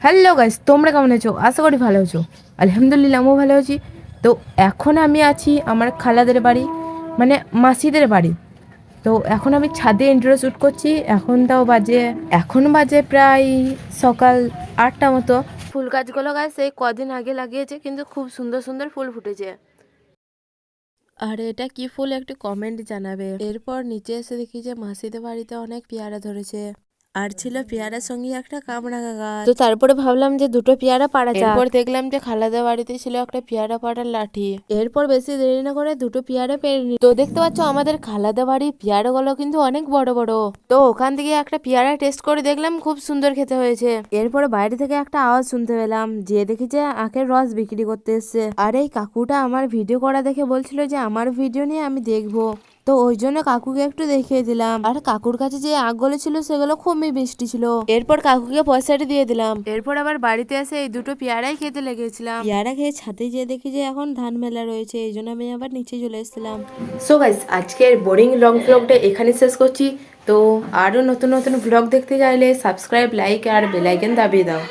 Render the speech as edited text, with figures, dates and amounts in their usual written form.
Hello guys, তোমরা কেমন আছো? আশা করি ভালো আছো। আলহামদুলিল্লাহ আমিও ভালো আছি। তো এখন আমি আছি আমার খালাদের বাড়ি, মানে মাসিদের বাড়ি। তো এখন আমি ছাদে ইন্ট্রো শ্যুট করছি। এখন বাজে প্রায় সকাল 8টা মতো। ফুল গাছগুলো গাছ এই কদিন আগে লাগিয়েছে, কিন্তু খুব সুন্দর সুন্দর ফুল ফুটেছে। আর এটা কি ফুল একটু কমেন্ট জানাবে। এরপর নিচে এসে দেখি যে মাসিদের বাড়িতে অনেক পেয়ারা ধরেছে, আর ছিল পেয়ারার সঙ্গে একটা কামরাঙা গাছ। তো তারপরে ভাবলাম যে দুটো পেয়ারা পাড়া যাক। এরপর দেখলাম যে খালাদের বাড়িতে ছিল একটা পেয়ারা পাড়ার লাঠি। এরপর বেশি দেরি না করে দুটো পেয়ারা পেরে নি। তো দেখতে পাচ্ছ আমাদের খালাদের বাড়ির পেয়ারাগুলো কিন্তু অনেক বড় বড়। তো ওখান থেকে একটা পেয়ারা টেস্ট করে দেখলাম, খুব সুন্দর খেতে হয়েছে। এরপরে বাইরে থেকে একটা আওয়াজ শুনতে পেলাম, যে দেখি যে আখের রস বিক্রি করতে এসছে। আর এই কাকুটা আমার ভিডিও করা দেখে বলছিল যে আমার ভিডিও নিয়ে আমি দেখবো। তো ওই জন্য কাকুকে একটু দেখিয়ে দিলাম। আর কাকুর কাছে যে আখগুলো ছিল সেগুলো খুবই মিষ্টি ছিল। এরপর কাকুকে পয়সাটা দিয়ে দিলাম। এরপর আবার বাড়িতে এসে এই দুটো পেয়ারাই খেতে লেগেছিলাম। পেয়ারা খেয়ে ছাদে যেয়ে দেখি যে এখন ধান মেলা রয়েছে, এই জন্য আমি আবার নিচে চলে এসেছিলাম। সো গাইস, আজকের বোরিং লং ব্লগটা এখানে শেষ করছি। তো আরও নতুন নতুন ব্লগ দেখতে চাইলে সাবস্ক্রাইব, লাইক আর বেল আইকন দাবিয়ে দাও।